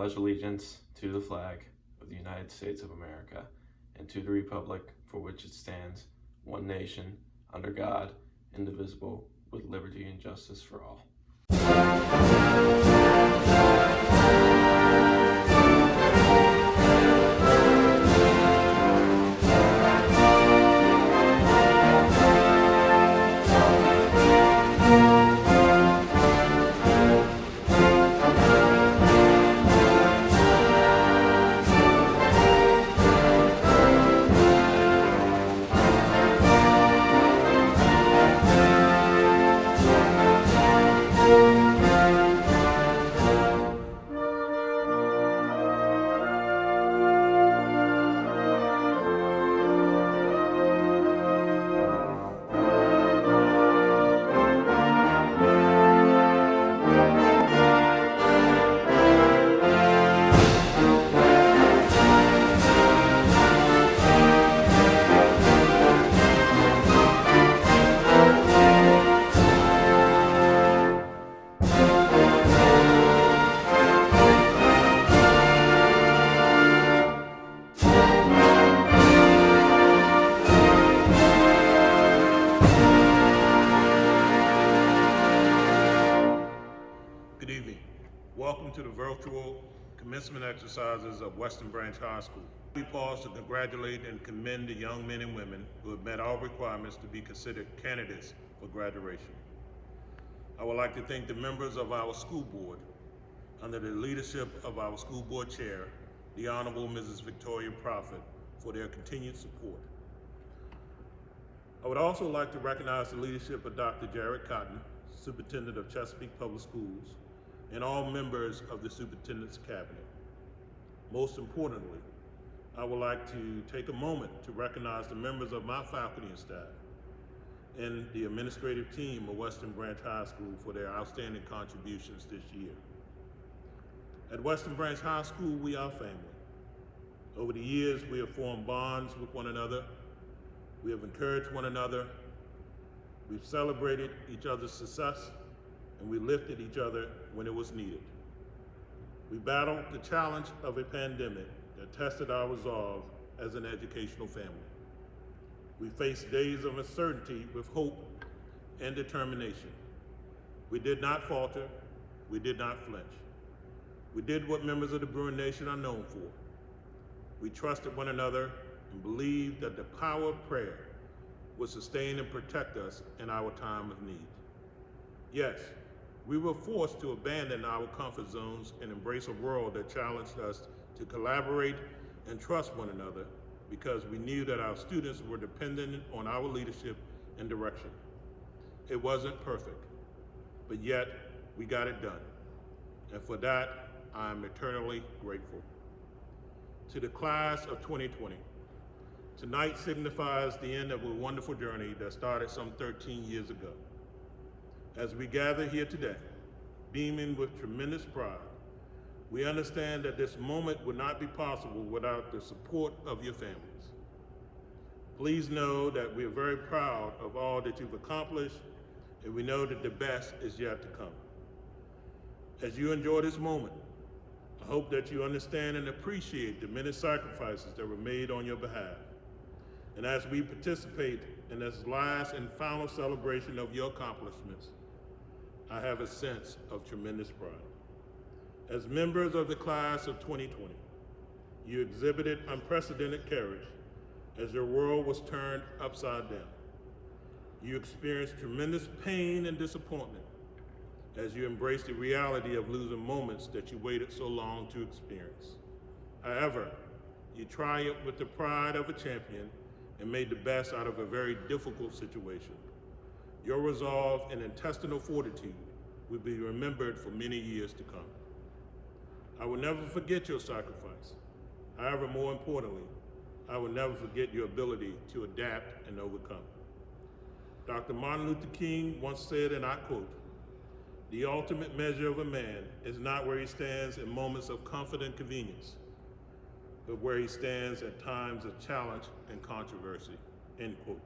pledge allegiance to the flag of the United States of America and to the republic for which it stands, one nation, under God, indivisible, with liberty and justice for all. Good evening. Welcome to the virtual commencement exercises of Western Branch High School. We pause to congratulate and commend the young men and women who have met all requirements to be considered candidates for graduation. I would like to thank the members of our school board under the leadership of our school board chair, the Honorable Mrs. Victoria Prophet, for their continued support. I would also like to recognize the leadership of Dr. Jared Cotton, Superintendent of Chesapeake Public Schools, and all members of the Superintendent's Cabinet. Most importantly, I would like to take a moment to recognize the members of my faculty and staff and the administrative team of Western Branch High School for their outstanding contributions this year. At Western Branch High School, we are family. Over the years, we have formed bonds with one another. We have encouraged one another. We've celebrated each other's success, and we lifted each other when it was needed. We battled the challenge of a pandemic that tested our resolve as an educational family. We faced days of uncertainty with hope and determination. We did not falter. We did not flinch. We did what members of the Bruin Nation are known for. We trusted one another and believed that the power of prayer would sustain and protect us in our time of need. Yes, we were forced to abandon our comfort zones and embrace a world that challenged us to collaborate and trust one another because we knew that our students were dependent on our leadership and direction. It wasn't perfect, but yet we got it done. And for that, I am eternally grateful. To the class of 2020, tonight signifies the end of a wonderful journey that started some 13 years ago. As we gather here today, beaming with tremendous pride, we understand that this moment would not be possible without the support of your families. Please know that we are very proud of all that you've accomplished, and we know that the best is yet to come. As you enjoy this moment, I hope that you understand and appreciate the many sacrifices that were made on your behalf. And as we participate in this last and final celebration of your accomplishments, I have a sense of tremendous pride. As members of the class of 2020, you exhibited unprecedented courage as your world was turned upside down. You experienced tremendous pain and disappointment as you embraced the reality of losing moments that you waited so long to experience. However, you triumphed with the pride of a champion and made the best out of a very difficult situation. Your resolve and intestinal fortitude will be remembered for many years to come. I will never forget your sacrifice. However, more importantly, I will never forget your ability to adapt and overcome. Dr. Martin Luther King once said, and I quote, "The ultimate measure of a man is not where he stands in moments of comfort and convenience, but where he stands at times of challenge and controversy," end quote.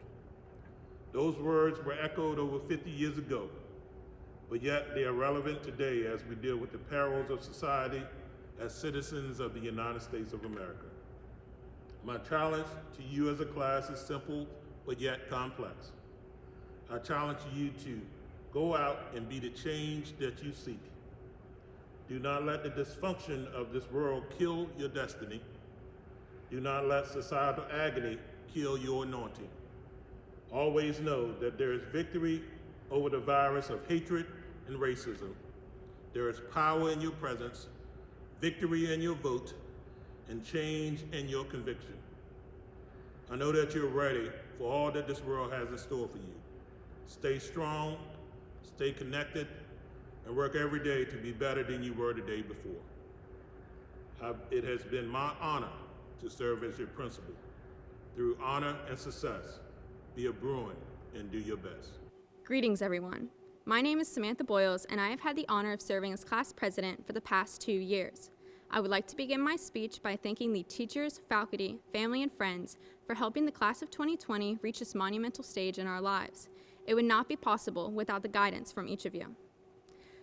Those words were echoed over 50 years ago, but yet they are relevant today as we deal with the perils of society as citizens of the United States of America. My challenge to you as a class is simple but yet complex. I challenge you to go out and be the change that you seek. Do not let the dysfunction of this world kill your destiny. Do not let societal agony kill your anointing. Always know that there is victory over the virus of hatred and racism. There is power in your presence, victory in your vote, and change in your conviction. I know that you're ready for all that this world has in store for you. Stay strong, stay connected, and work every day to be better than you were the day before. It has been my honor to serve as your principal. Through honor and success, be a Bruin and do your best. Greetings, everyone. My name is Samantha Boyles, and I have had the honor of serving as class president for the past 2 years. I would like to begin my speech by thanking the teachers, faculty, family, and friends for helping the class of 2020 reach this monumental stage in our lives. It would not be possible without the guidance from each of you.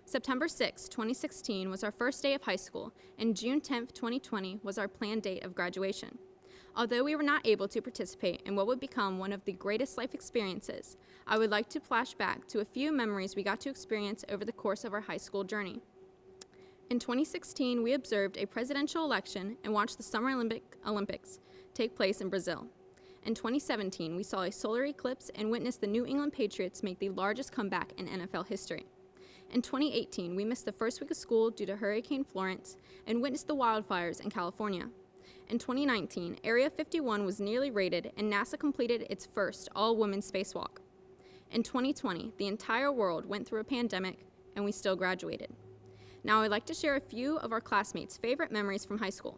September 6, 2016 was our first day of high school, and June 10, 2020 was our planned date of graduation. Although we were not able to participate in what would become one of the greatest life experiences, I would like to flash back to a few memories we got to experience over the course of our high school journey. In 2016, we observed a presidential election and watched the Summer Olympics take place in Brazil. In 2017, we saw a solar eclipse and witnessed the New England Patriots make the largest comeback in NFL history. In 2018, we missed the first week of school due to Hurricane Florence and witnessed the wildfires in California. In 2019, Area 51 was nearly raided and NASA completed its first all-women spacewalk. In 2020, the entire world went through a pandemic and we still graduated. Now I'd like to share a few of our classmates' favorite memories from high school.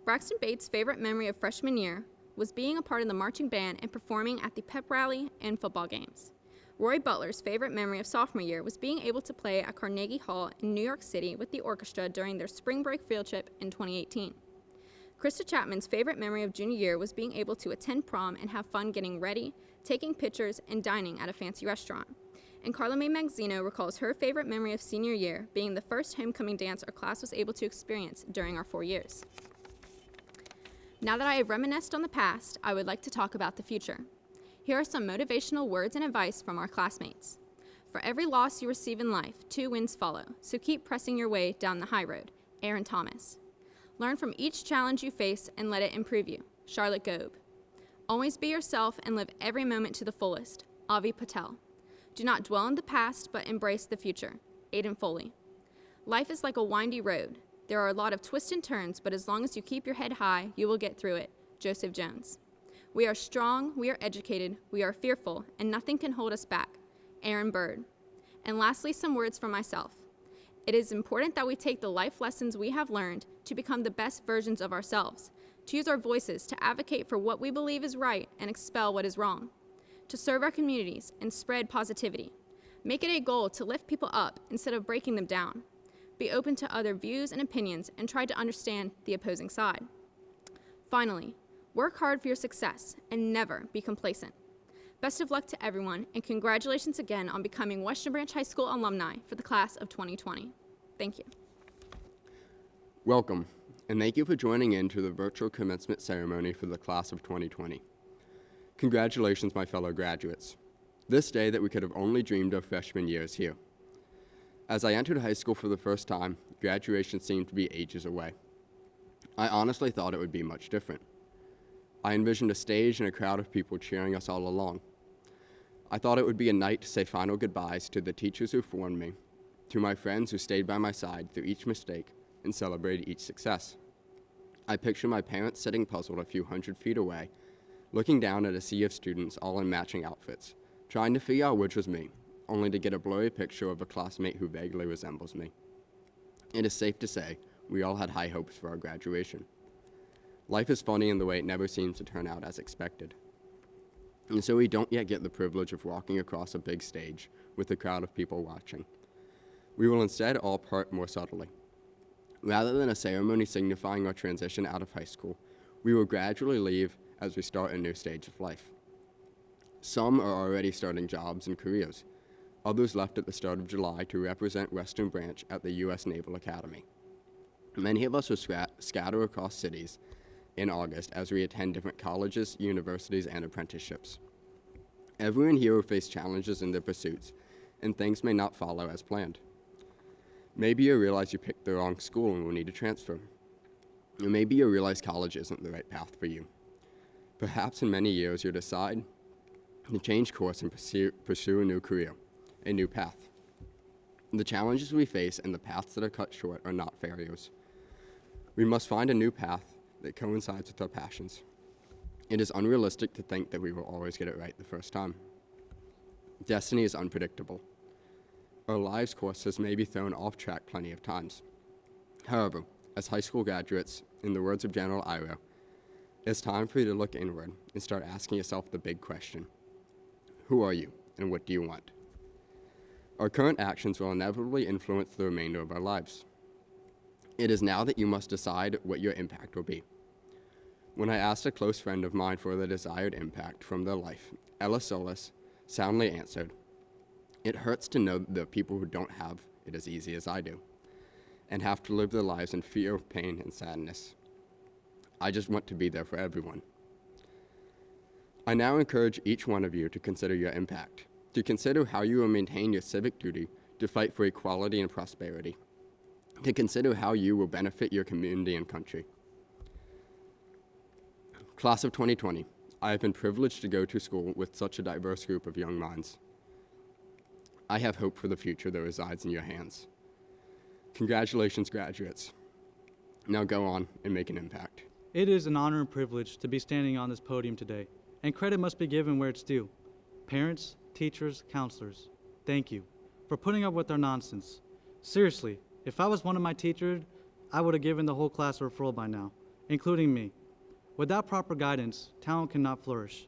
Braxton Bates' favorite memory of freshman year was being a part of the marching band and performing at the pep rally and football games. Roy Butler's favorite memory of sophomore year was being able to play at Carnegie Hall in New York City with the orchestra during their spring break field trip in 2018. Christa Chapman's favorite memory of junior year was being able to attend prom and have fun getting ready, taking pictures, and dining at a fancy restaurant. And Carla Mae Magzino recalls her favorite memory of senior year being the first homecoming dance our class was able to experience during our 4 years. Now that I have reminisced on the past, I would like to talk about the future. Here are some motivational words and advice from our classmates. For every loss you receive in life, 2 wins follow, so keep pressing your way down the high road. Aaron Thomas. Learn from each challenge you face and let it improve you. Charlotte Gobe. Always be yourself and live every moment to the fullest. Avi Patel. Do not dwell in the past, but embrace the future. Aiden Foley. Life is like a windy road. There are a lot of twists and turns, but as long as you keep your head high, you will get through it. Joseph Jones. We are strong, we are educated, we are fearful, and nothing can hold us back. Aaron Bird. And lastly, some words from myself. It is important that we take the life lessons we have learned to become the best versions of ourselves, to use our voices to advocate for what we believe is right and expel what is wrong, to serve our communities and spread positivity. Make it a goal to lift people up instead of breaking them down. Be open to other views and opinions and try to understand the opposing side. Finally, work hard for your success and never be complacent. Best of luck to everyone, and congratulations again on becoming Western Branch High School alumni for the class of 2020. Thank you. Welcome, and thank you for joining in to the virtual commencement ceremony for the class of 2020. Congratulations, my fellow graduates. This day that we could have only dreamed of freshman year is here. As I entered high school for the first time, graduation seemed to be ages away. I honestly thought it would be much different. I envisioned a stage and a crowd of people cheering us all along. I thought it would be a night to say final goodbyes to the teachers who formed me, to my friends who stayed by my side through each mistake and celebrated each success. I pictured my parents sitting puzzled a few hundred feet away, looking down at a sea of students all in matching outfits, trying to figure out which was me, only to get a blurry picture of a classmate who vaguely resembles me. It is safe to say we all had high hopes for our graduation. Life is funny in the way it never seems to turn out as expected. And so we don't yet get the privilege of walking across a big stage with a crowd of people watching. We will instead all part more subtly. Rather than a ceremony signifying our transition out of high school, we will gradually leave as we start a new stage of life. Some are already starting jobs and careers. Others left at the start of July to represent Western Branch at the U.S. Naval Academy. Many of us will scatter across cities in August as we attend different colleges, universities, and apprenticeships. Everyone here will face challenges in their pursuits, and things may not follow as planned. Maybe you realize you picked the wrong school and will need to transfer. Or maybe you realize college isn't the right path for you. Perhaps in many years you'll decide to change course and pursue a new career, a new path. The challenges we face and the paths that are cut short are not failures. We must find a new path that coincides with our passions. It is unrealistic to think that we will always get it right the first time. Destiny is unpredictable. Our lives' courses may be thrown off track plenty of times. However, as high school graduates, in the words of General Iroh, it's time for you to look inward and start asking yourself the big question. Who are you, and what do you want? Our current actions will inevitably influence the remainder of our lives. It is now that you must decide what your impact will be. When I asked a close friend of mine for the desired impact from their life, Ella Solis soundly answered, "It hurts to know the people who don't have it as easy as I do, and have to live their lives in fear, pain, and sadness. I just want to be there for everyone." I now encourage each one of you to consider your impact, to consider how you will maintain your civic duty to fight for equality and prosperity, to consider how you will benefit your community and country. Class of 2020, I have been privileged to go to school with such a diverse group of young minds. I have hope for the future that resides in your hands. Congratulations, graduates. Now go on and make an impact. It is an honor and privilege to be standing on this podium today, and credit must be given where it's due. Parents, teachers, counselors, thank you for putting up with our nonsense. Seriously, if I was one of my teachers, I would have given the whole class a referral by now, including me. Without proper guidance, talent cannot flourish.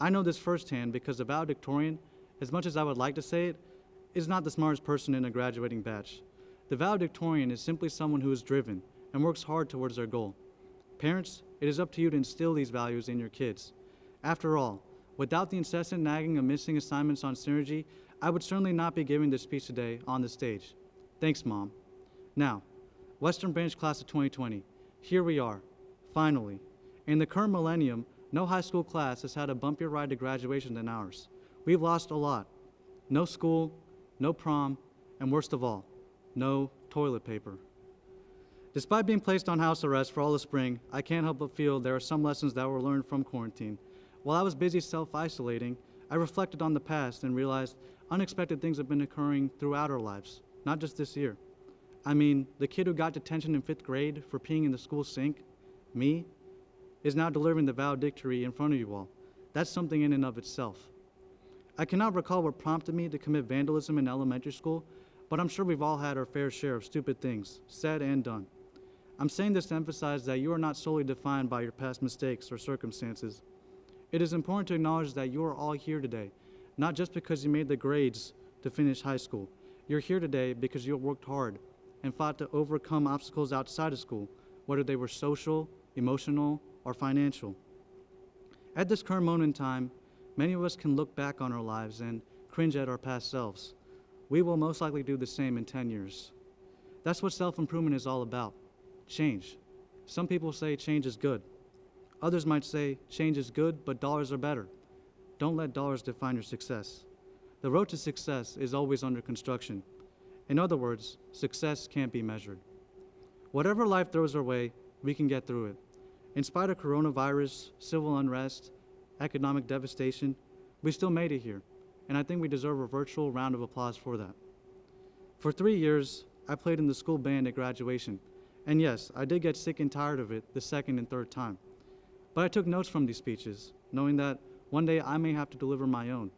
I know this firsthand because the valedictorian, as much as I would like to say it, is not the smartest person in a graduating batch. The valedictorian is simply someone who is driven and works hard towards their goal. Parents, it is up to you to instill these values in your kids. After all, without the incessant nagging of missing assignments on synergy, I would certainly not be giving this speech today on the stage. Thanks, Mom. Now, Western Branch Class of 2020, here we are, finally. In the current millennium, no high school class has had a bumpier ride to graduation than ours. We've lost a lot. No school, no prom, and worst of all, no toilet paper. Despite being placed on house arrest for all the spring, I can't help but feel there are some lessons that were learned from quarantine. While I was busy self-isolating, I reflected on the past and realized unexpected things have been occurring throughout our lives, not just this year. I mean, the kid who got detention in 5th grade for peeing in the school sink, me, is now delivering the valedictory in front of you all. That's something in and of itself. I cannot recall what prompted me to commit vandalism in elementary school, but I'm sure we've all had our fair share of stupid things, said and done. I'm saying this to emphasize that you are not solely defined by your past mistakes or circumstances. It is important to acknowledge that you are all here today, not just because you made the grades to finish high school. You're here today because you worked hard and fought to overcome obstacles outside of school, whether they were social, emotional, or financial. At this current moment in time, many of us can look back on our lives and cringe at our past selves. We will most likely do the same in 10 years. That's what self-improvement is all about, change. Some people say change is good. Others might say change is good, but dollars are better. Don't let dollars define your success. The road to success is always under construction. In other words, success can't be measured. Whatever life throws our way, we can get through it. In spite of coronavirus, civil unrest, economic devastation, we still made it here, and I think we deserve a virtual round of applause for that. For 3 years, I played in the school band at graduation, and yes, I did get sick and tired of it the second and third time. But I took notes from these speeches, knowing that one day I may have to deliver my own.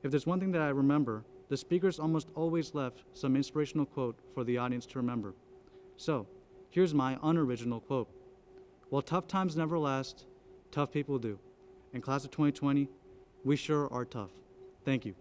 If there's one thing that I remember, the speakers almost always left some inspirational quote for the audience to remember. So, here's my unoriginal quote. While tough times never last, tough people do. In Class of 2020, we sure are tough. Thank you.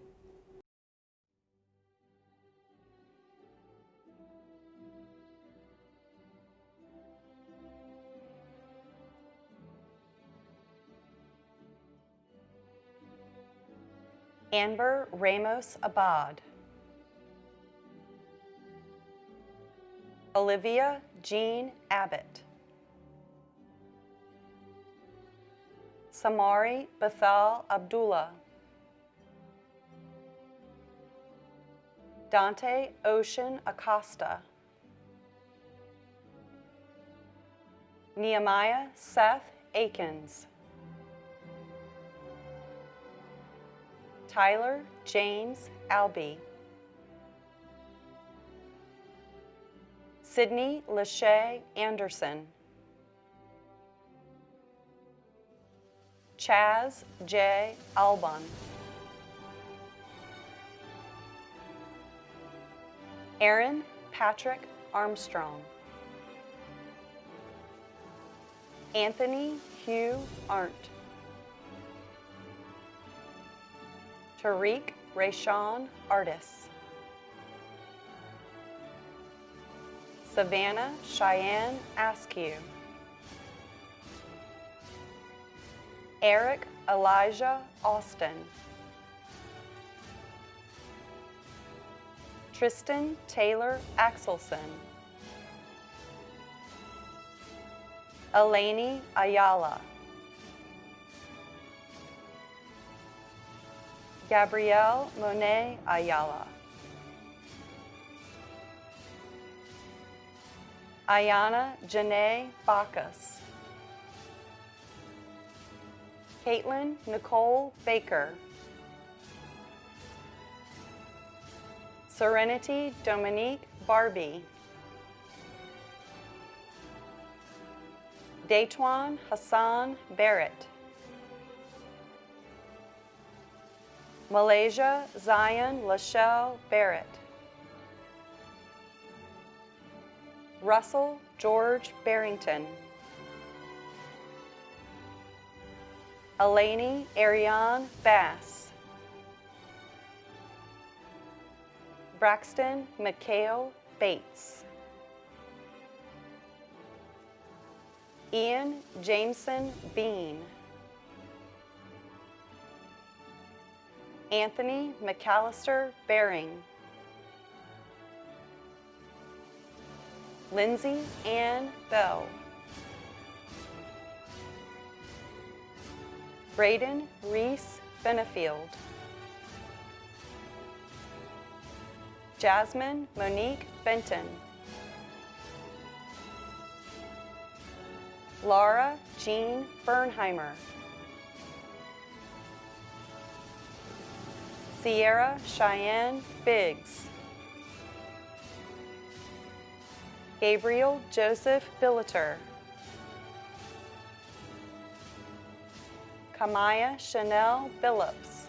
Amber Ramos Abad. Olivia Jean Abbott. Samari Bathal Abdullah. Dante Ocean Acosta. Nehemiah Seth Akins. Tyler James Albee. Sydney Lachey Anderson. Chaz J. Albon. Aaron Patrick Armstrong. Anthony Hugh Arndt. Tariq Rayshawn Artis. Savannah Cheyenne Askew. Eric Elijah Austin. Tristan Taylor Axelson. Eleni Ayala. Gabrielle Monet Ayala. Ayana Janae Bacchus. Caitlin Nicole Baker. Serenity Dominique Barbie. Daytwan Hassan Barrett. Malaysia Zion Lachelle Barrett. Russell George Barrington. Eleni Ariane Bass. Braxton Mikhail Bates. Ian Jameson Bean. Anthony McAllister Baring. Lindsay Ann Bell. Braden Reese Benefield. Jasmine Monique Benton. Laura Jean Bernheimer. Sierra Cheyenne Biggs. Gabriel Joseph Billeter. Kamaya Chanel Billups.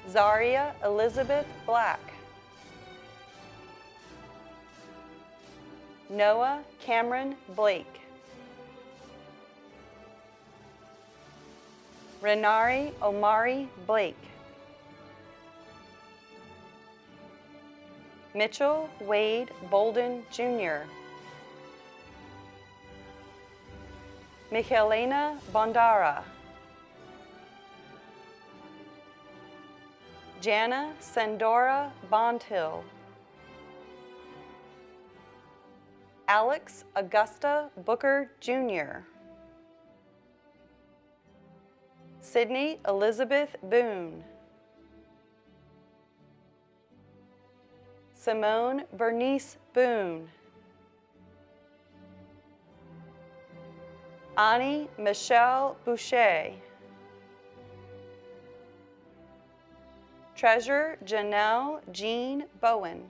Zaria Elizabeth Black. Noah Cameron Blake. Renari Omari Blake. Mitchell Wade Bolden Jr. Michelena Bondara. Jana Sandora Bondhill. Alex Augusta Booker Jr. Sydney Elizabeth Boone. Simone Bernice Boone. Annie Michelle Boucher. Treasure Janelle Jean Bowen.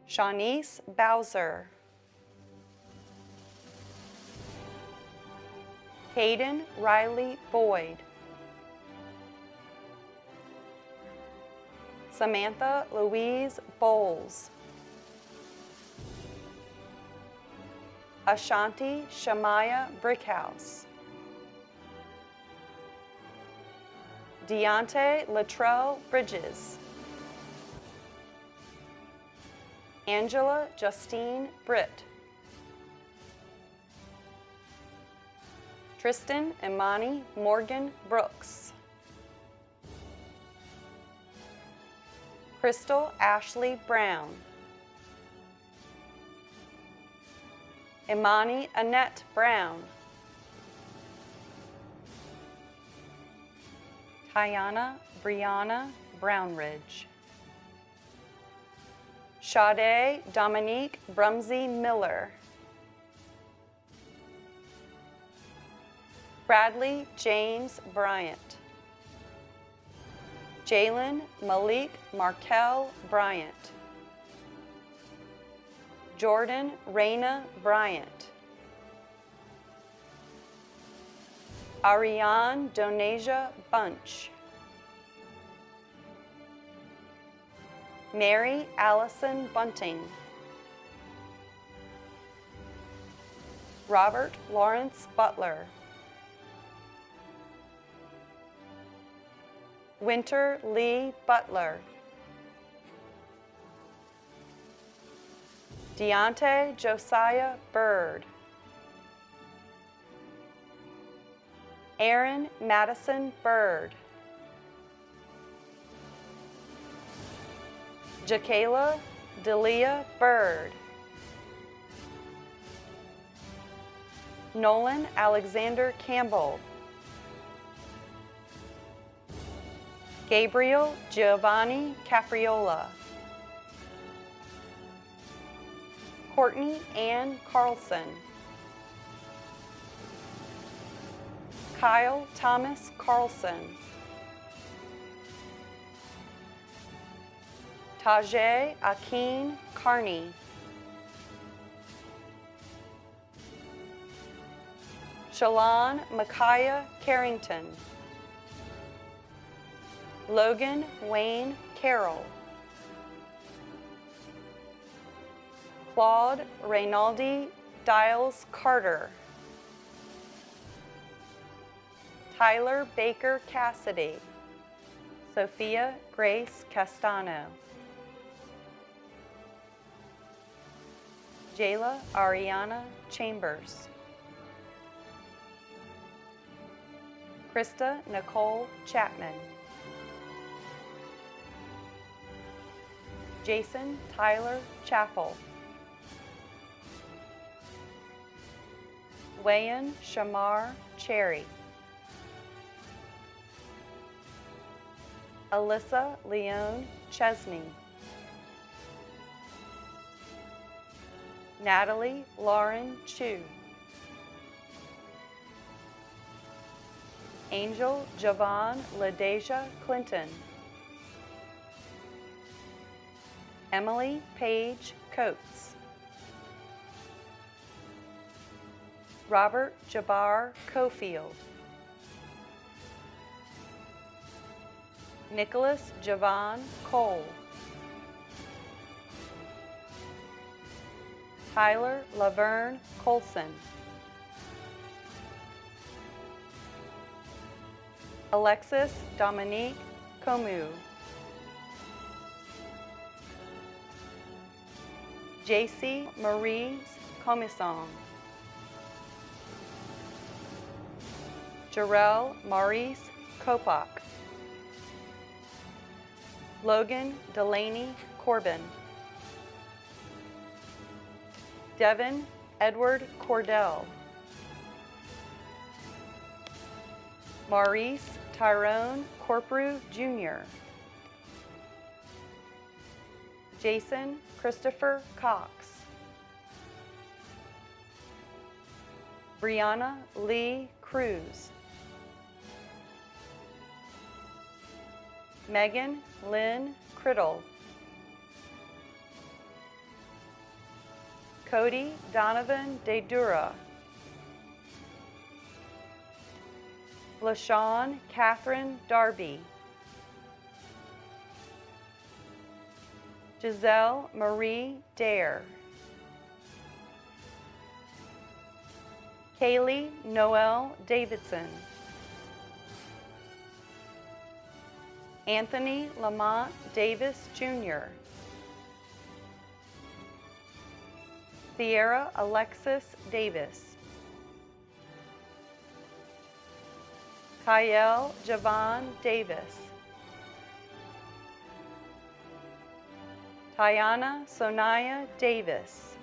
Shanice Bowser. Caden Riley Boyd. Samantha Louise Bowles. Ashanti Shamaya Brickhouse. Deontay Latrell Bridges. Angela Justine Britt. Tristan Imani Morgan Brooks. Crystal Ashley Brown. Imani Annette Brown. Tiana Brianna Brownridge. Sade Dominique Brumsey Miller. Bradley James Bryant. Jalen Malik Markel Bryant. Jordan Raina Bryant. Ariane Donasia Bunch. Mary Allison Bunting. Robert Lawrence Butler. Winter Lee Butler. Deontay Josiah Bird. Aaron Madison Bird. Jakayla Delia Bird. Nolan Alexander Campbell. Gabriel Giovanni Capriola. Courtney Ann Carlson. Kyle Thomas Carlson. Tajay Akin Carney. Shalon Micaiah Carrington. Logan Wayne Carroll. Claude Reynaldi Dials Carter. Tyler Baker Cassidy. Sophia Grace Castano. Jayla Ariana Chambers. Christa Nicole Chapman. Jason Tyler Chappell. Wayan Shamar Cherry. Alyssa Leone Chesney. Natalie Lauren Chu. Angel Javon LaDeja Clinton. Emily Page Coates. Robert Jabbar Cofield. Nicholas Javon Cole. Tyler Laverne Colson. Alexis Dominique Comu. JC Marie Comison. Jarrell Maurice Kopak. Logan Delaney Corbin. Devin Edward Cordell. Maurice Tyrone Corprew Jr. Jason Christopher Cox. Brianna Lee Cruz. Megan Lynn Criddle. Cody Donovan DeDura. LaShawn Catherine Darby. Giselle Marie Dare. Kaylee Noel Davidson. Anthony Lamont Davis Jr. Sierra Alexis Davis. Kyle Javon Davis. Tiana Sonaya Davis.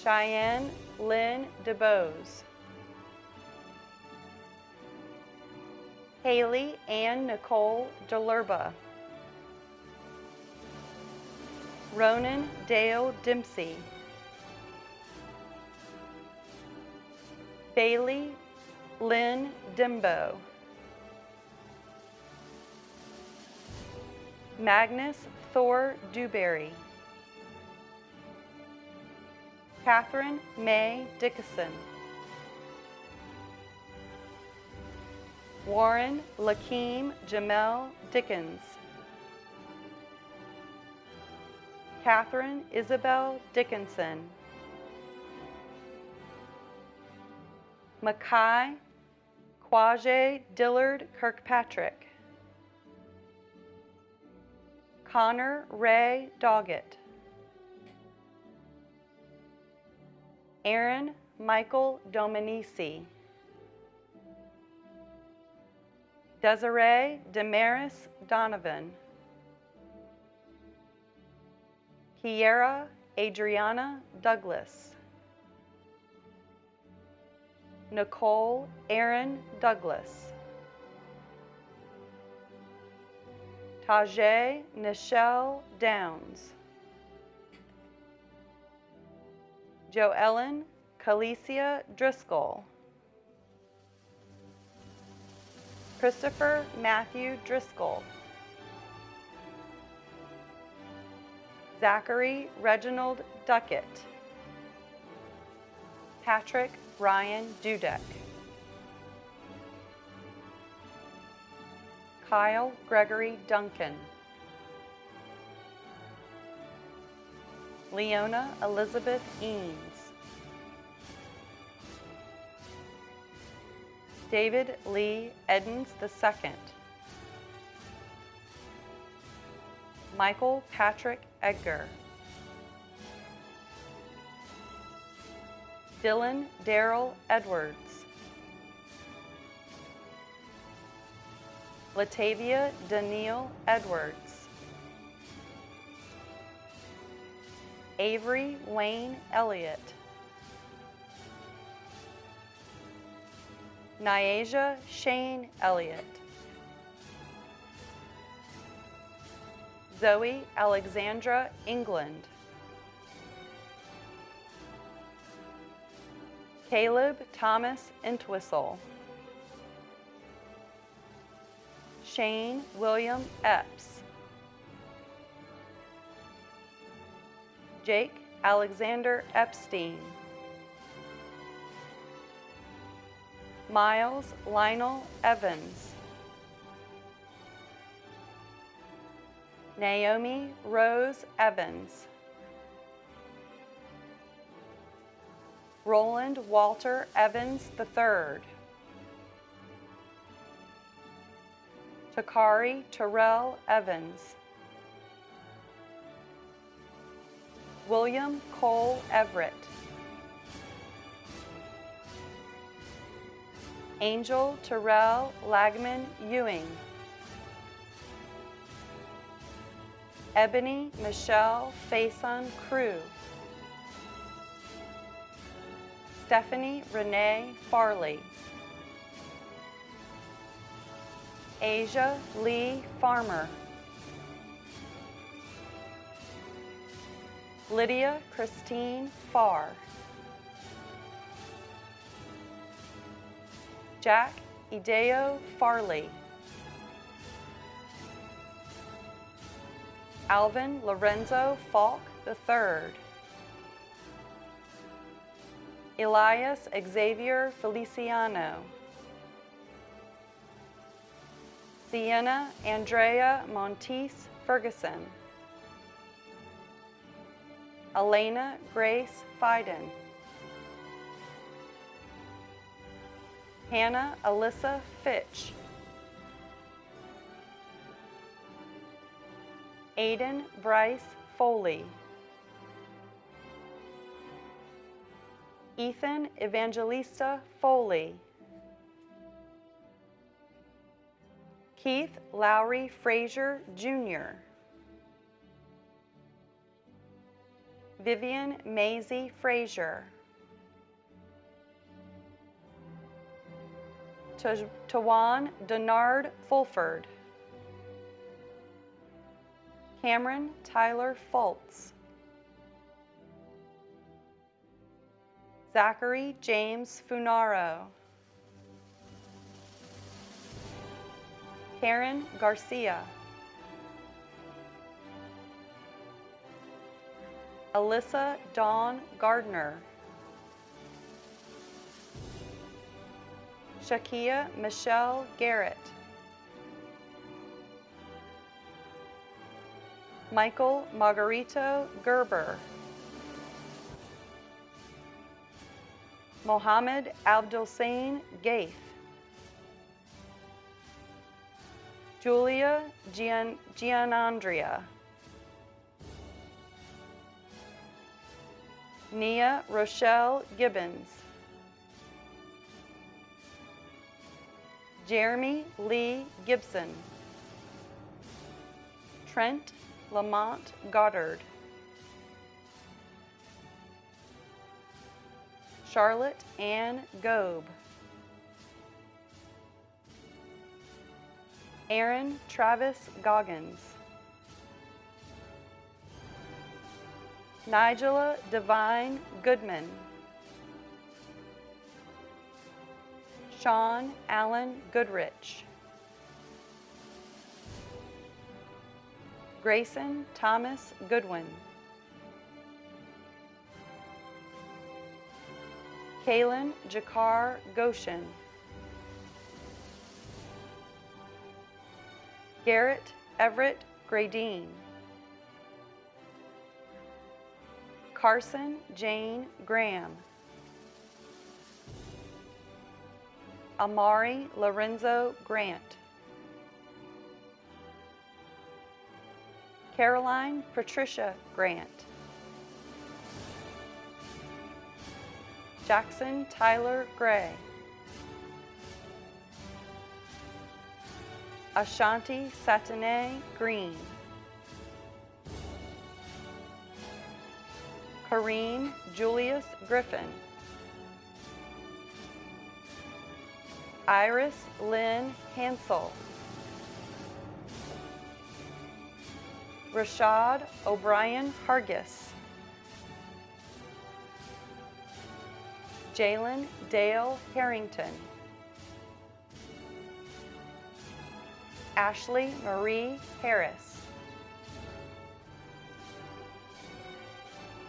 Cheyenne Lynn DeBose. Haley Ann Nicole Delurba. Ronan Dale Dempsey. Bailey Lynn Dimbo. Magnus Thor Dewberry. Catherine May Dickinson. Warren Lakeem Jamel Dickens. Catherine Isabel Dickinson. Mackay Quaje Dillard Kirkpatrick. Connor Ray Doggett. Aaron Michael Dominici. Desiree Damaris Donovan. Kiera Adriana Douglas. Nicole Aaron Douglas. Tajay Nichelle Downs. Joellen Calicia Driscoll. Christopher Matthew Driscoll. Zachary Reginald Duckett. Patrick Ryan Dudek. Kyle Gregory Duncan. Leona Elizabeth Eames. David Lee Edens II. Michael Patrick Edgar. Dylan Darrell Edwards. Latavia Danielle Edwards. Avery Wayne Elliott. Nyasia Shane Elliott. Zoe Alexandra England. Caleb Thomas Entwistle. Shane William Epps. Jake Alexander Epstein. Miles Lionel Evans. Naomi Rose Evans. Roland Walter Evans III. Takari Terrell Evans. William Cole Everett. Angel Terrell Lagman Ewing. Ebony Michelle Faison Crew. Stephanie Renee Farley. Asia Lee Farmer. Lydia Christine Farr. Jack Ideo Farley. Alvin Lorenzo Falk III. Elias Xavier Feliciano. Sienna Andrea Monteith Ferguson. Elena Grace Fiden. Hannah Alyssa Fitch. Aiden Bryce Foley. Ethan Evangelista Foley. Keith Lowry Frazier, Jr. Vivian Maisie Frazier. Tawan Denard Fulford. Cameron Tyler Fultz. Zachary James Funaro. Karen Garcia. Alyssa Dawn Gardner. Shakia Michelle Garrett. Michael Margarito Gerber. Mohammed Abdulsain Gaith. Julia Gianandrea. Nia Rochelle Gibbons. Jeremy Lee Gibson. Trent Lamont Goddard. Charlotte Ann Gobe. Aaron Travis Goggins. Nigella Divine Goodman. Sean Allen Goodrich. Grayson Thomas Goodwin. Kaylin Jakar Goshen. Garrett Everett Gradine. Carson Jane Graham. Amari Lorenzo Grant. Caroline Patricia Grant. Jackson Tyler Gray. Ashanti Satine Green. Kareem Julius Griffin. Iris Lynn Hansel. Rashad O'Brien Hargis. Jalen Dale Harrington. Ashley Marie Harris.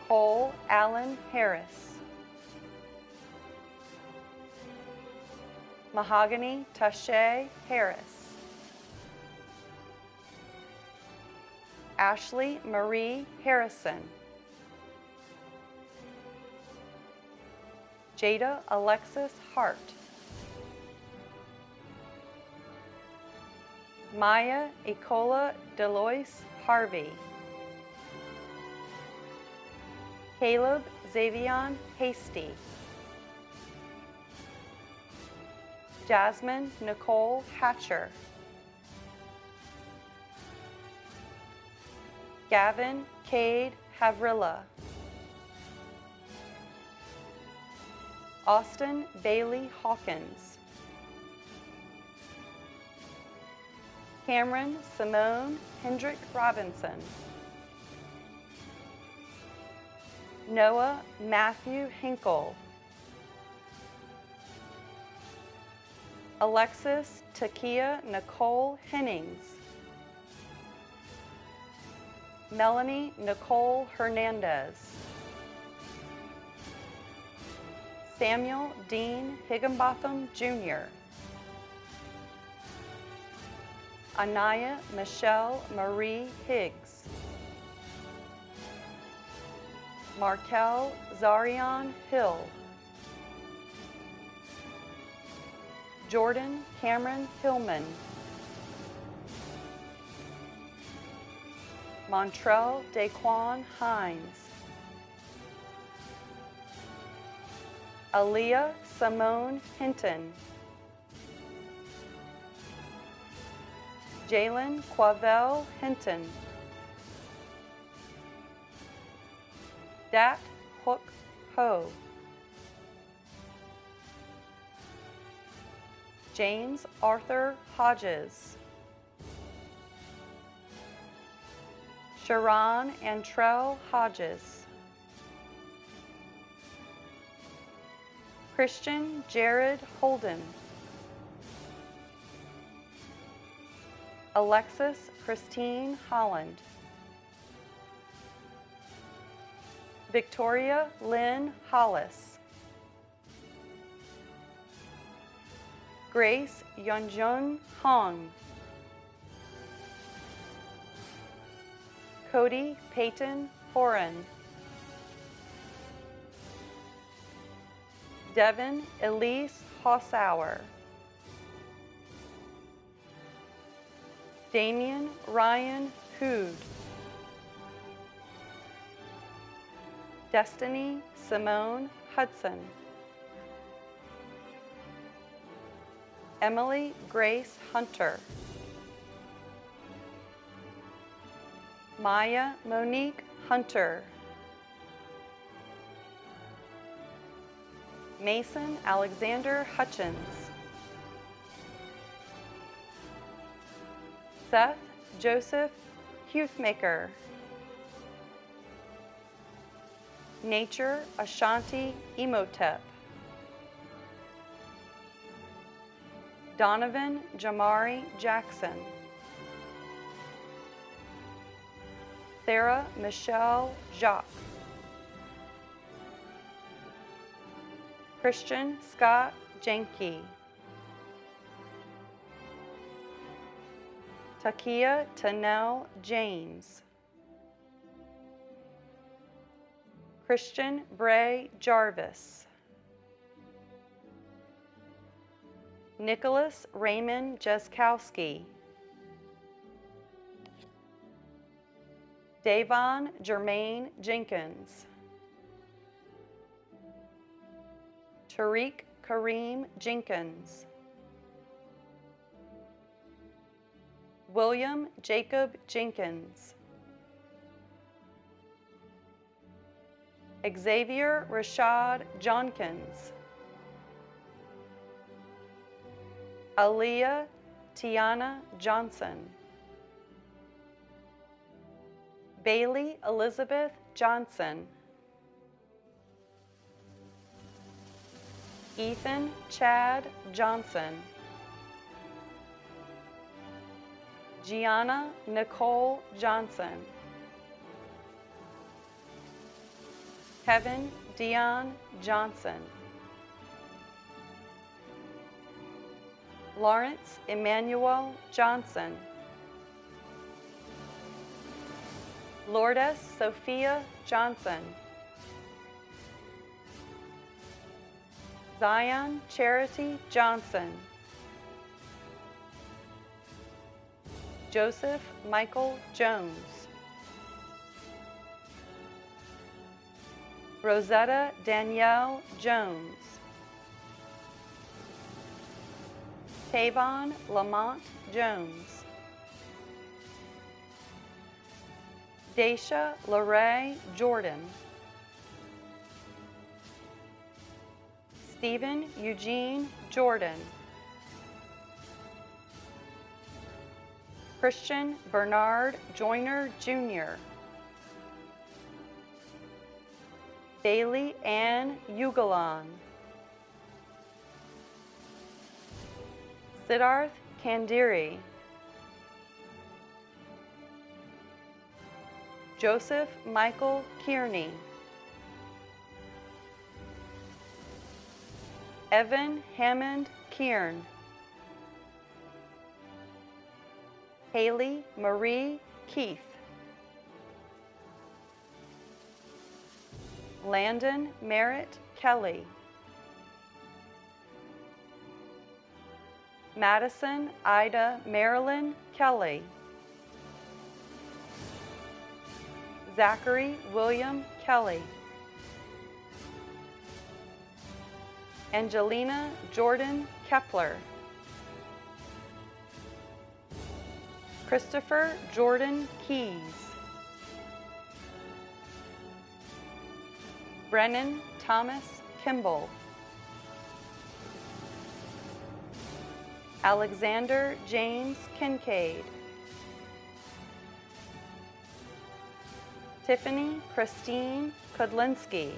Cole Allen Harris. Mahogany Tache Harris. Ashley Marie Harrison. Jada Alexis Hart. Maya Ecola Delois Harvey. Caleb Xavion Hasty. Jasmine Nicole Hatcher. Gavin Cade Havrilla. Austin Bailey Hawkins. Cameron Simone Hendrick Robinson. Noah Matthew Hinkle. Alexis Takia Nicole Hennings. Melanie Nicole Hernandez. Samuel Dean Higginbotham Jr. Anaya Michelle Marie Higgs. Markel Zarion Hill. Jordan Cameron Hillman. Montrell Daquan Hines. Aaliyah Simone Hinton. Jalen Quavel Hinton. Dat Hook Ho. James Arthur Hodges. Sharon Antrell Hodges. Christian Jared Holden. Alexis Christine Holland. Victoria Lynn Hollis. Grace Yeonjun Hong. Cody Peyton Horan. Devin Elise Hossauer. Damian Ryan Hood. Destiny Simone Hudson. Emily Grace Hunter. Maya Monique Hunter. Mason Alexander Hutchins. Seth Joseph Huthmaker. Nature Ashanti Emotep. Donovan Jamari Jackson. Sarah Michelle Jacques. Christian Scott Jenke. Takia Tanel James. Christian Bray Jarvis. Nicholas Raymond Jeskowski. Davon Jermaine Jenkins. Tariq Kareem Jenkins. William Jacob Jenkins. Xavier Rashad Jonkins. Aaliyah Tiana Johnson. Bailey Elizabeth Johnson. Ethan Chad Johnson. Gianna Nicole Johnson. Kevin Dion Johnson. Lawrence Emmanuel Johnson. Lourdes Sophia Johnson. Zion Charity Johnson. Joseph Michael Jones. Rosetta Danielle Jones. Tavon Lamont Jones. Daisha Larae Jordan. Stephen Eugene Jordan. Christian Bernard Joyner Jr. Bailey Ann Ugalon. Siddharth Kandiri. Joseph Michael Kearney. Evan Hammond Kearn. Haley Marie Keith. Landon Merritt Kelly. Madison Ida Marilyn Kelly. Zachary William Kelly. Angelina Jordan Kepler. Christopher Jordan Keys, Brennan Thomas Kimball, Alexander James Kincaid, Tiffany Christine Kudlinski,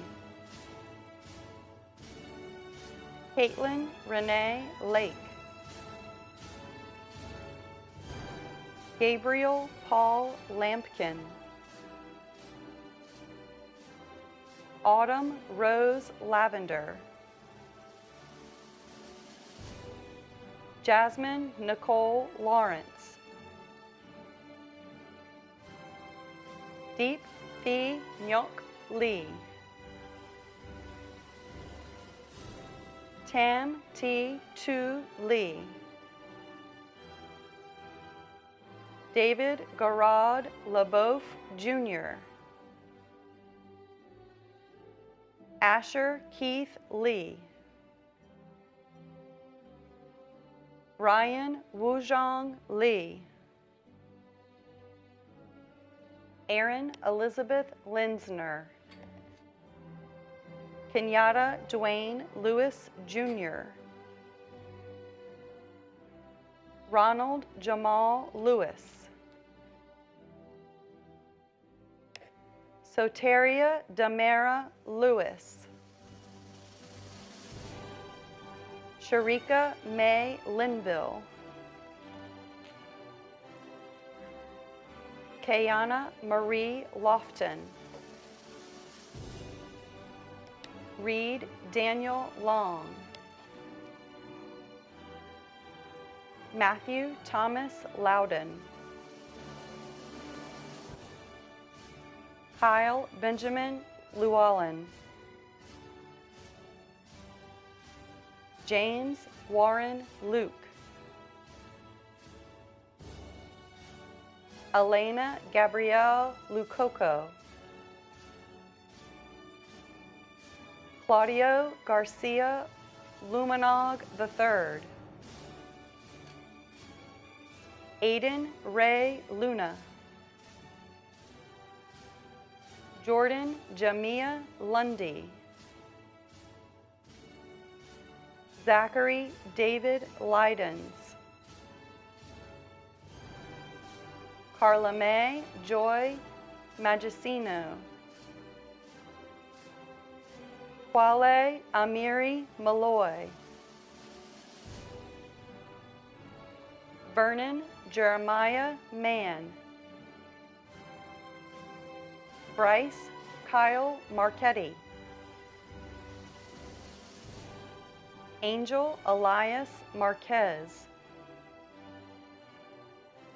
Caitlin Renee Lake, Gabriel Paul Lampkin, Autumn Rose Lavender, Jasmine Nicole Lawrence, Deep Thi Nyok Lee, Tam T. Tu Lee, David Garad LaBeouf Jr., Asher Keith Lee, Ryan Wuzhong Lee, Erin Elizabeth Linsner, Kenyatta Dwayne Lewis Jr., Ronald Jamal Lewis, Soteria Damara Lewis, Sharika May Linville, Kayana Marie Lofton, Reed Daniel Long, Matthew Thomas Loudon, Kyle Benjamin Llewellyn, James Warren Luke, Elena Gabrielle Lucoco, Claudio Garcia Lumanog III, Aiden Ray Luna, Jordan Jamia Lundy, Zachary David Lydens, Carla May Joy Magicino, Kwale Amiri Malloy, Vernon Jeremiah Mann, Bryce Kyle Marchetti, Angel Elias Marquez,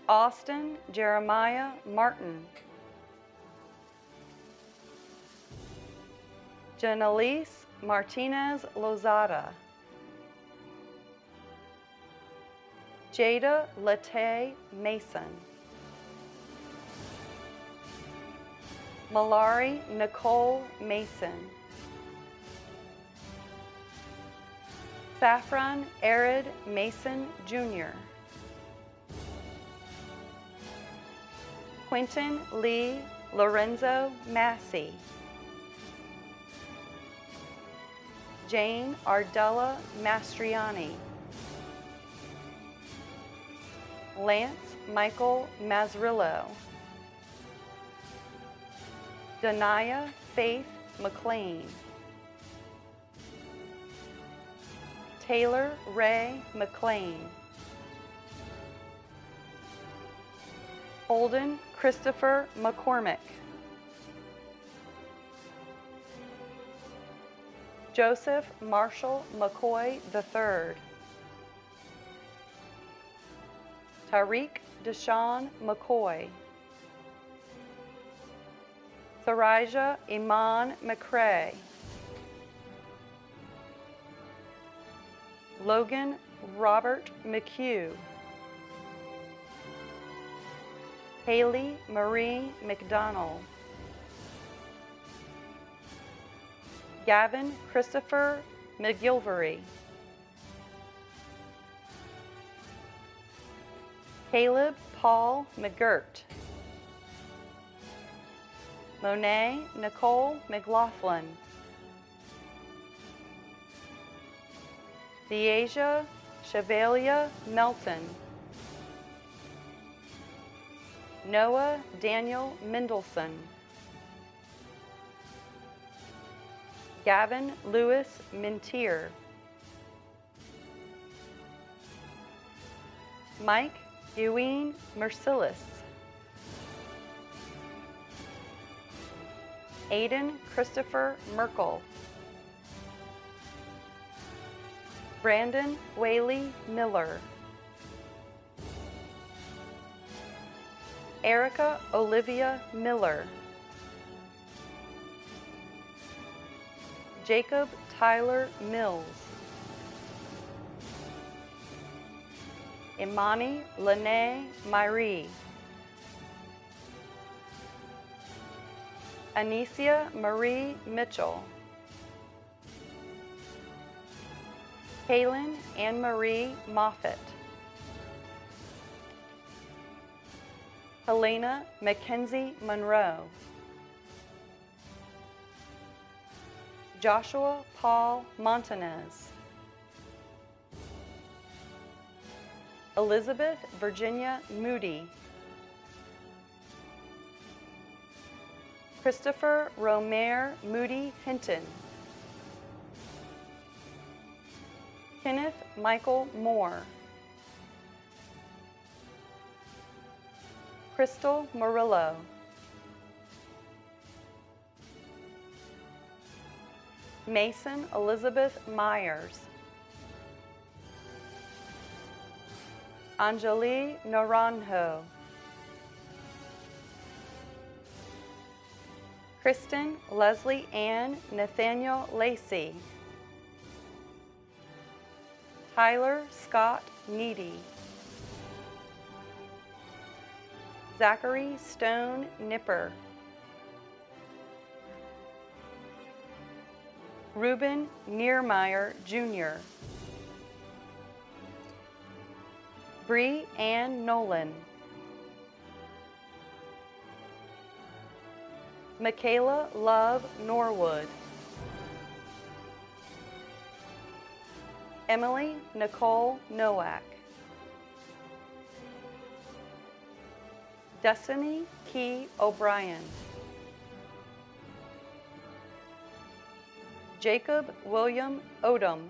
Austin Jeremiah Martin, Janelise Martinez Lozada, Jada Latae Mason, Malari Nicole Mason, Saffron Arid Mason Jr., Quentin Lee Lorenzo Massey, Jane Ardella Mastriani, Lance Michael Mazrillo, Dania Faith McLean, Taylor Ray McLean, Holden Christopher McCormick, Joseph Marshall McCoy III, Tariq Deshaun McCoy, Tharijah Iman McCrae, Logan Robert McHugh, Haley Marie McDonald, Gavin Christopher McGilvery, Caleb Paul McGirt. Monet Nicole McLaughlin. Deasia Chevalier Melton. Noah Daniel Mendelson. Gavin Lewis Mintier. Mike Ewing Mercillis. Aiden Christopher Merkel. Brandon Whaley Miller. Erica Olivia Miller. Jacob Tyler Mills. Imani Lene Myrie. Anicia Marie Mitchell. Kaylin Anne Marie Moffett. Helena Mackenzie Monroe. Joshua Paul Montanez. Elizabeth Virginia Moody. Christopher Romare Moody Hinton. Kenneth Michael Moore. Crystal Murillo. Mason Elizabeth Myers. Anjali Naranjo. Kristen Leslie Ann Nathaniel Lacey. Tyler Scott Needy. Zachary Stone Nipper. Reuben Niermeyer Jr. Bree Ann Nolan. Michaela Love Norwood. Emily Nicole Nowak. Destiny Key O'Brien. Jacob William Odom.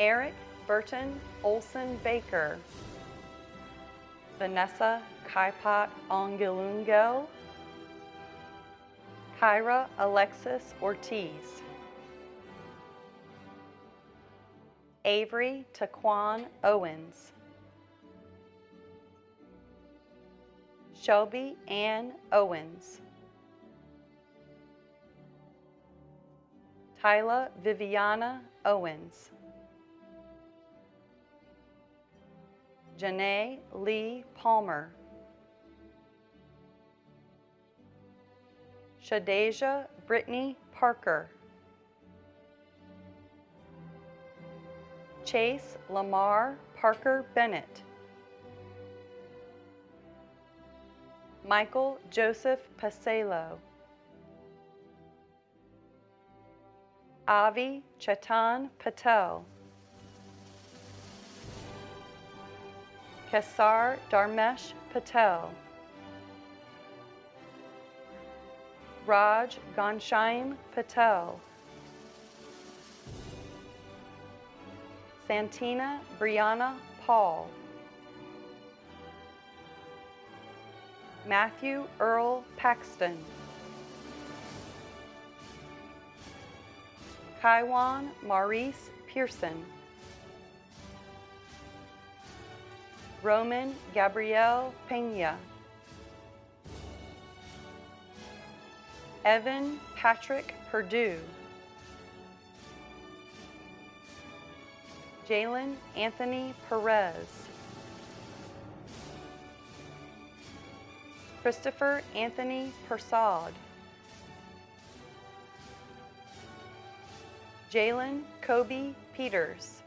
Eric Burton Olson Baker. Vanessa Kaipat Ongilungo. Kyra Alexis Ortiz. Avery Taquan Owens. Shelby Ann Owens. Tyla Viviana Owens. Janae Lee Palmer. Shadeja Brittany Parker. Chase Lamar Parker Bennett. Michael Joseph Paselo. Avi Chetan Patel. Kesar Dharmesh Patel. Raj Ghanshyam Patel. Santina Brianna Paul. Matthew Earl Paxton. Kaiwan Maurice Pearson. Roman Gabrielle Pena. Evan Patrick Perdue. Jalen Anthony Perez. Christopher Anthony Persaud. Jalen Kobe Peters.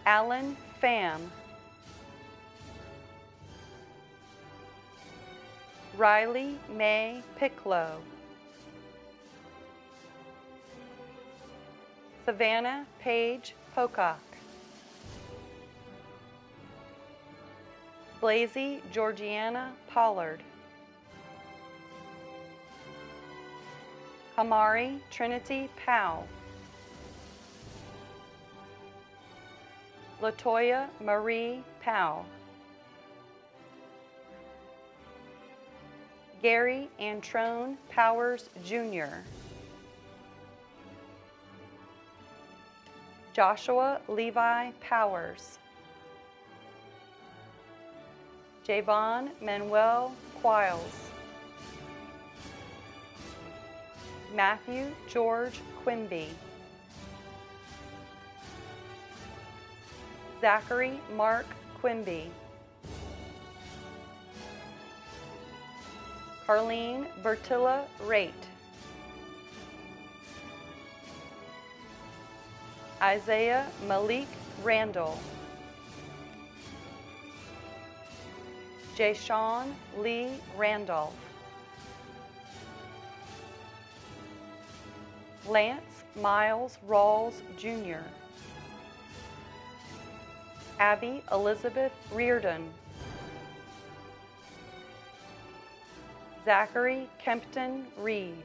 Alan Pham, Riley Mae Picklow, Savannah Paige Pocock, Blazy Georgiana Pollard, Kamari Trinity Powell, Latoya Marie Powell, Gary Antrone Powers Jr., Joshua Levi Powers, Javon Manuel Quiles, Matthew George Quimby, Zachary Mark Quimby, Carlene Bertilla Rate, Isaiah Malik Randall, Jayshawn Lee Randolph, Lance Miles Rawls Jr., Abby Elizabeth Reardon, Zachary Kempton Reed,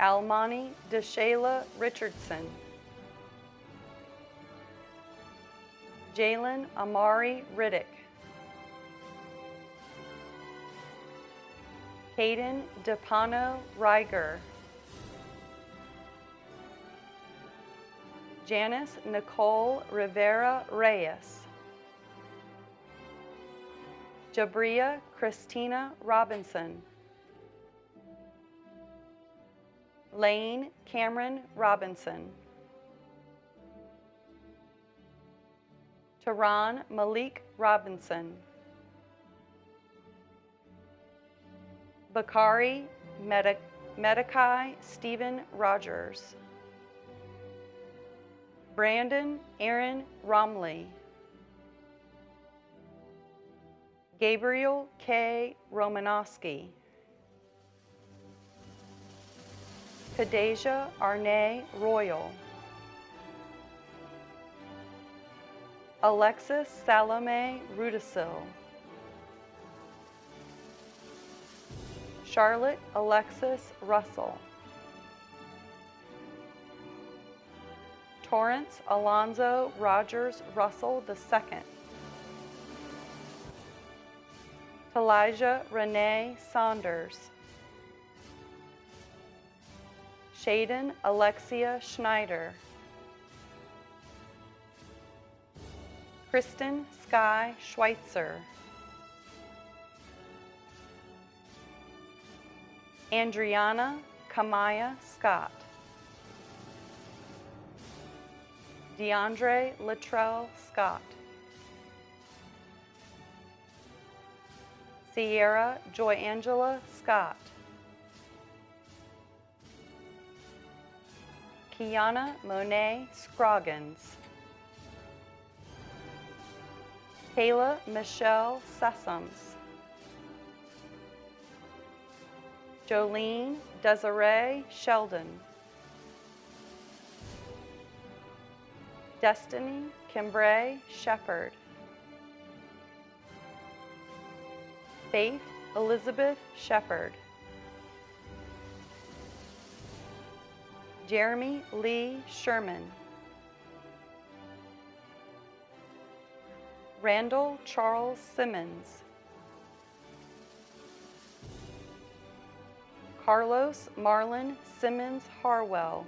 Almani Deshayla Richardson, Jalen Amari Riddick, Caden DePano Riger, Janice Nicole Rivera Reyes, Jabria Christina Robinson, Lane Cameron Robinson, Tehran Malik Robinson, Bakari Medikai Stephen Rogers, Brandon Aaron Romley, Gabriel K. Romanowski, Kadeja Arne Royal, Alexis Salome Rudisil, Charlotte Alexis Russell, Torrance Alonzo Rogers Russell II, Talijah Renee Saunders, Shaden Alexia Schneider, Kristen Sky Schweitzer, Andriana Kamaya Scott, DeAndre Littrell Scott, Sierra Joy Angela Scott, Kiana Monet Scroggins, Kayla Michelle Sessoms, Jolene Desiree Sheldon, Destiny Kimbray Shepard, Faith Elizabeth Shepard, Jeremy Lee Sherman, Randall Charles Simmons, Carlos Marlon Simmons Harwell,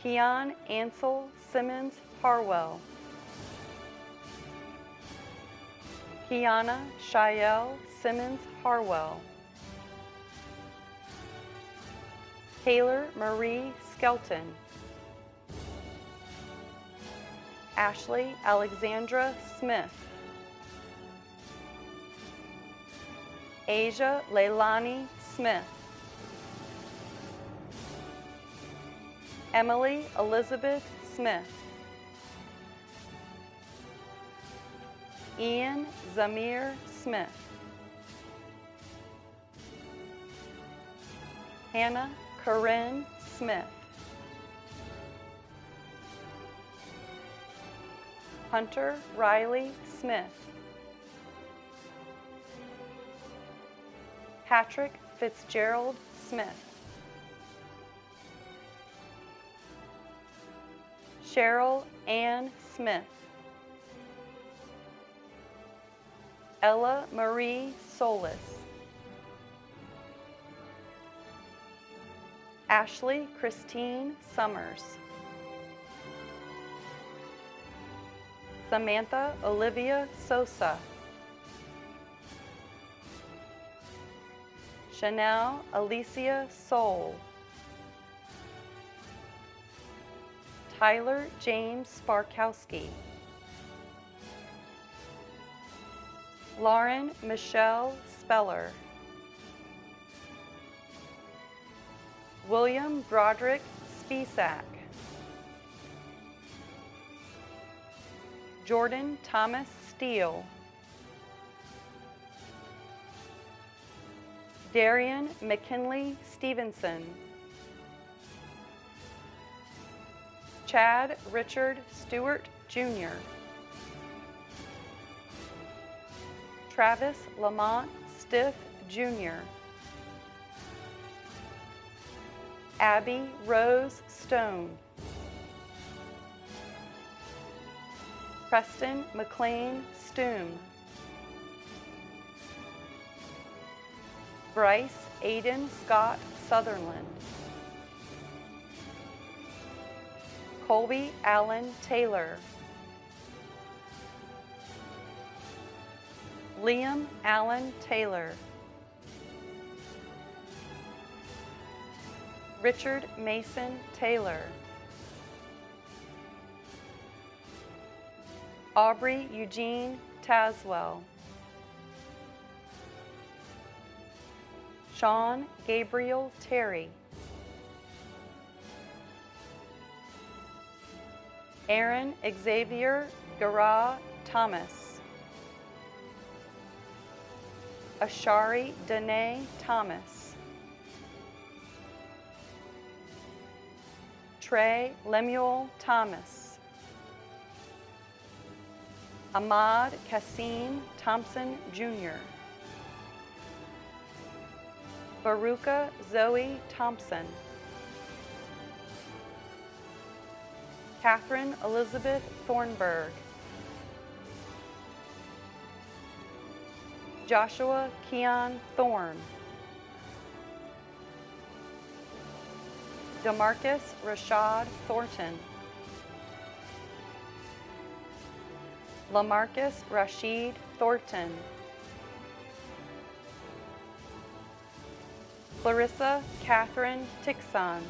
Keon Ansel Simmons Harwell, Kiana Shael Simmons Harwell, Taylor Marie Skelton, Ashley Alexandra Smith, Asia Leilani Smith, Emily Elizabeth Smith. Ian Zamir Smith. Hannah Corinne Smith. Hunter Riley Smith. Patrick Fitzgerald Smith. Cheryl Ann Smith. Ella Marie Solis. Ashley Christine Summers. Samantha Olivia Sosa. Chanel Alicia Soul. Tyler James Sparkowski. Lauren Michelle Speller. William Broderick Spisak. Jordan Thomas Steele. Darian McKinley Stevenson. Chad Richard Stewart Jr. Travis Lamont Stiff Jr. Abby Rose Stone. Preston McLean Stoom. Bryce Aiden Scott Sutherland. Colby Allen Taylor. Liam Allen Taylor. Richard Mason Taylor. Aubrey Eugene Taswell. Sean Gabriel Terry. Aaron Xavier Garra Thomas. Ashari Danae Thomas. Trey Lemuel Thomas. Ahmad Kassim Thompson Jr. Baruka Zoe Thompson. Catherine Elizabeth Thornburg. Joshua Keon Thorne. Demarcus Rashad Thornton. Lamarcus Rashid Thornton. Clarissa Catherine Tixon.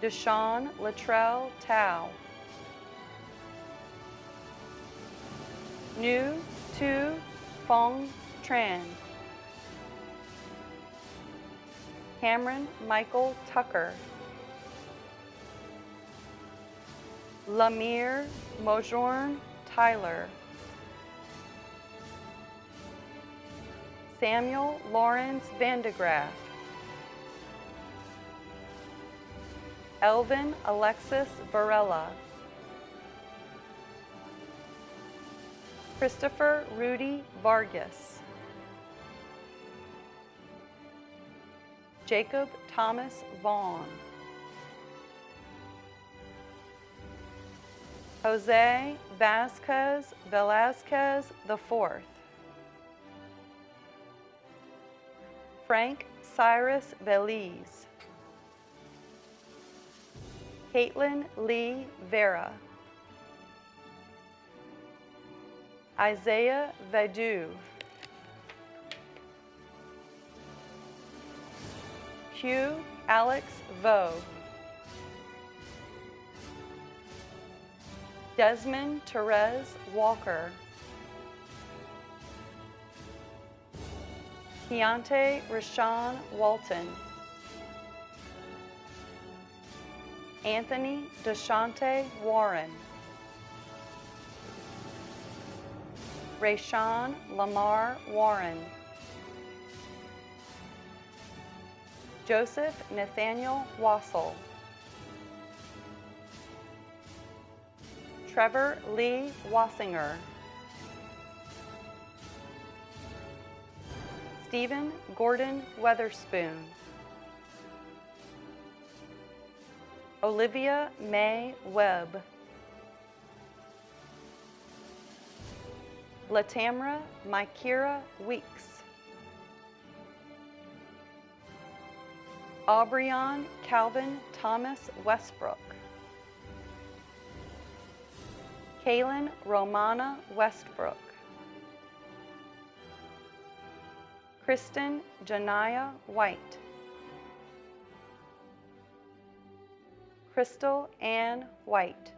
Deshaun Latrell Tao. Nu Tu Fong Tran. Cameron Michael Tucker. Lamir Mojorn Tyler. Samuel Lawrence Vandegraff. Elvin Alexis Varela. Christopher Rudy Vargas. Jacob Thomas Vaughn. Jose Vasquez Velazquez IV. Frank Cyrus Belize. Caitlin Lee Vera. Isaiah Vadu. Hugh Alex Vo. Desmond Therese Walker. Keontae Rashawn Walton. Anthony Deshante Warren, Rayshawn Lamar Warren, Joseph Nathaniel Wassel, Trevor Lee Wassinger, Stephen Gordon Weatherspoon, Olivia Mae Webb, Latamra Mykira Weeks, Aubryon Calvin Thomas Westbrook, Kaylin Romana Westbrook, Kristen Janaya White, Crystal Ann White,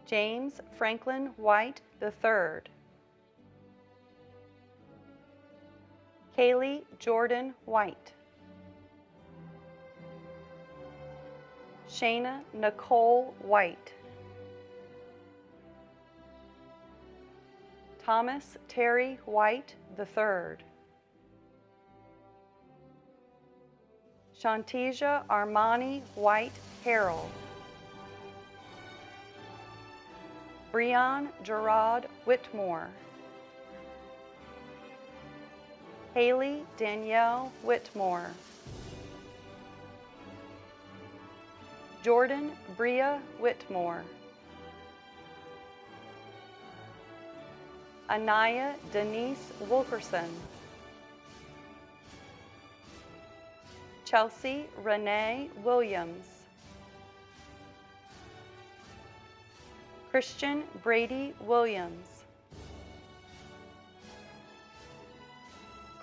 James Franklin White III, Kaylee Jordan White, Shayna Nicole White, Thomas Terry White III, Shantija Armani White Harrell, Breon Gerard Whitmore, Haley Danielle Whitmore, Jordan Bria Whitmore, Anaya Denise Wilkerson, Chelsea Renee Williams, Christian Brady Williams,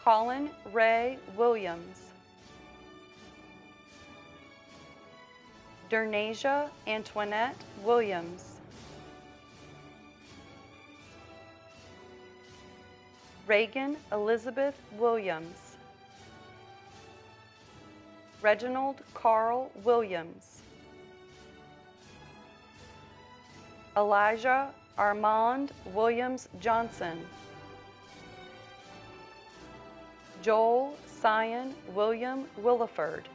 Colin Ray Williams, Dernasia Antoinette Williams, Reagan Elizabeth Williams, Reginald Carl Williams, Elijah Armand Williams Johnson, Joel Sion William Williford,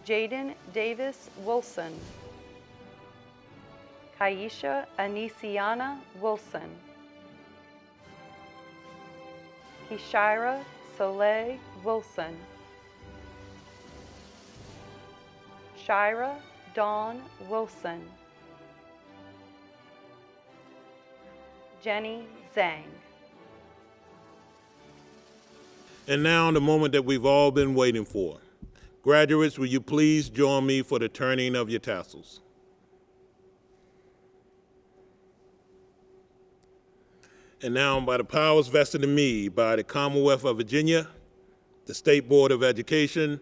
Jaden Davis Wilson, Kaisha Anisiana Wilson, Kishira Soleil Wilson, Shira Dawn Wilson, Jenny Zhang. And now the moment that we've all been waiting for. Graduates, will you please join me for the turning of your tassels? And now, by the powers vested in me by the Commonwealth of Virginia, the State Board of Education,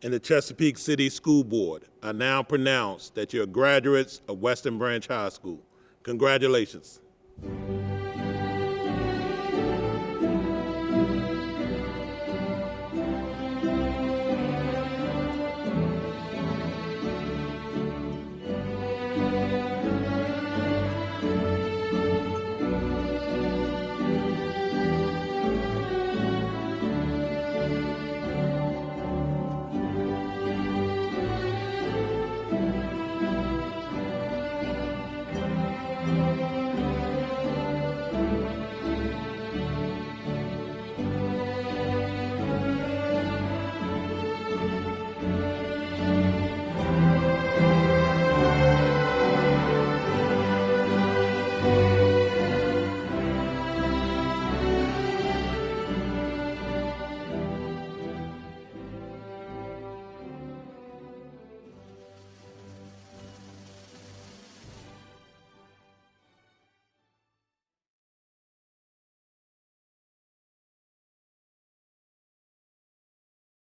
and the Chesapeake City School Board, I now pronounce that you're graduates of Western Branch High School. Congratulations.